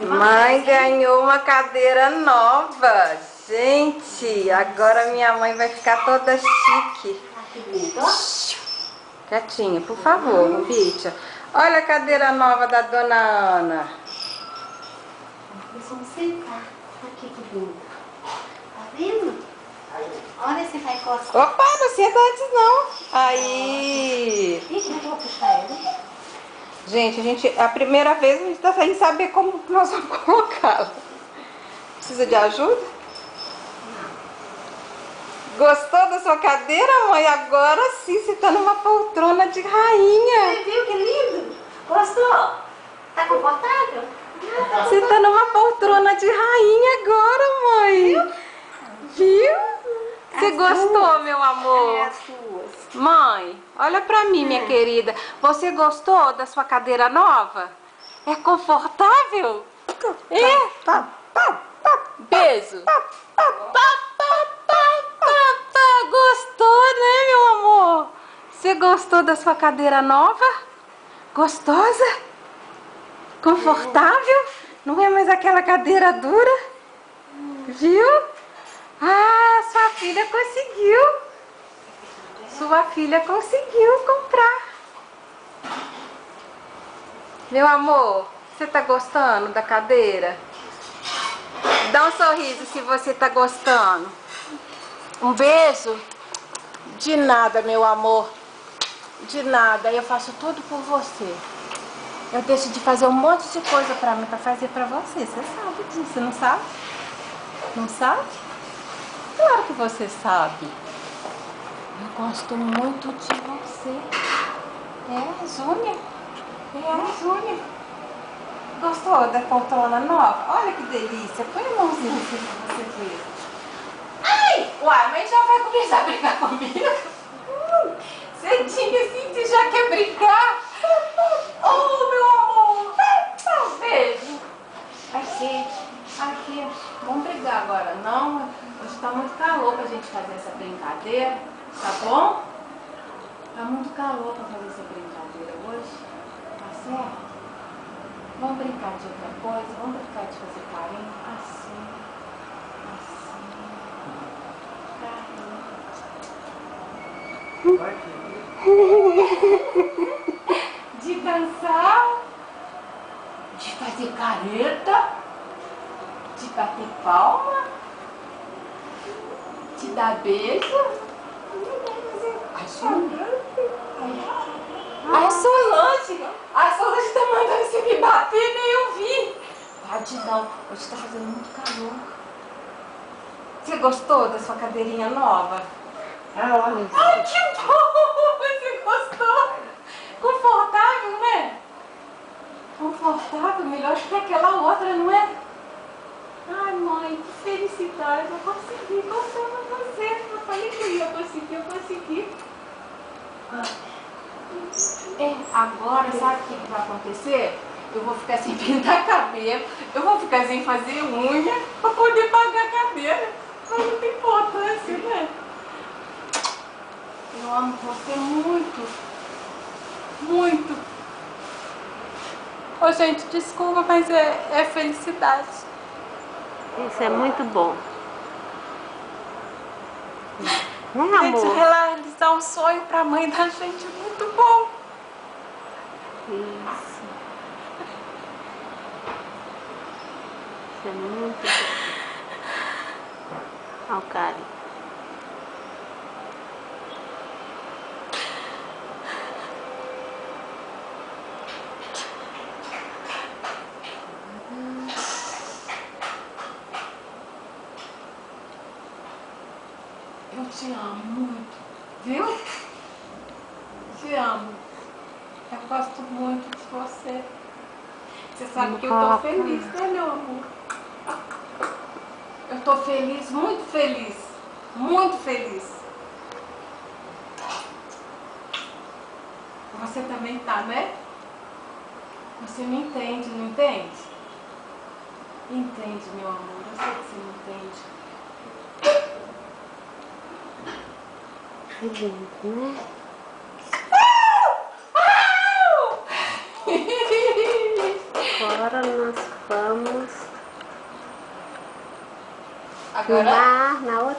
Mãe ganhou uma cadeira nova. Gente, agora minha mãe vai ficar toda chique. Quietinha, por favor, Bicha. Olha a cadeira nova da dona Ana. Vamos sentar. Aqui que lindo. Tá vendo? Olha se vai encostar. Opa, não senta antes não. Aí. Ih, eu vou puxar ele. Gente, a primeira vez a gente tá sem saber como nós vamos colocá-la. Precisa de ajuda? Gostou da sua cadeira, mãe? Agora sim, você tá numa poltrona de rainha. Você viu que lindo? Gostou? Tá confortável? Você tá numa poltrona de rainha agora, mãe. Viu? Você gostou, meu amor? As suas. Mãe, olha pra mim, minha querida. Você gostou da sua cadeira nova? É confortável? É? Beijo. Gostou, né, meu amor? Você gostou da sua cadeira nova? Gostosa? Confortável? Não é mais aquela cadeira dura? Viu? Ah, sua filha conseguiu. Sua filha conseguiu comprar. Meu amor, você tá gostando da cadeira? Dá um sorriso se você tá gostando. Um beijo? De nada, meu amor. De nada. Eu faço tudo por você. Eu deixo de fazer um monte de coisa pra mim, pra fazer pra você. Você sabe disso, você não sabe? Não sabe? Claro que você sabe. Eu gosto muito de você. É, Júnior? É, Júnior. Gostou da poltrona nova? Olha que delícia. Põe a mãozinha assim pra você ver. Ai! Uai, mas já vai começar a brincar comigo? Cedinho assim, você já quer brincar? Oh, meu amor! Beijo. Aqui. Vamos brigar agora, não? Hoje tá muito calor pra gente fazer essa brincadeira, tá bom? Tá muito calor pra fazer essa brincadeira hoje, tá certo? Vamos brincar de outra coisa, vamos brincar de fazer carinho, assim, carinho. De dançar, de fazer careta, de bater palma, de dar beijo. A Solange tá mandando você me bater, nem eu vi. Pode não, hoje tá fazendo muito calor. Você gostou da sua cadeirinha nova? Olha. Ai, que bom! Você gostou? Confortável, né? Confortável, melhor que aquela outra, não é? Ai, mãe, que felicidade. Eu consegui contar pra você. Eu falei que eu ia conseguir, eu consegui. Agora, sabe o que vai acontecer? Eu vou ficar sem pintar cabelo, eu vou ficar sem fazer unha pra poder pagar a cadeira. Mas não tem importância, né? Eu amo você muito. Muito. Ô, gente, desculpa, mas é felicidade. Isso é muito bom. Né, Gente, amor? realizar um sonho pra mãe da gente é muito bom. Isso. Isso é muito bom. Olha o carinho. Eu te amo muito, viu? Te amo. Eu gosto muito de você. Você sabe que eu tô feliz, né, meu amor? Eu tô feliz, muito feliz. Muito feliz. Você também tá, né? Você me entende, não entende? Entende, meu amor. Eu sei que você me entende. Que lindo, né? Agora nós vamos Agora filmar na outra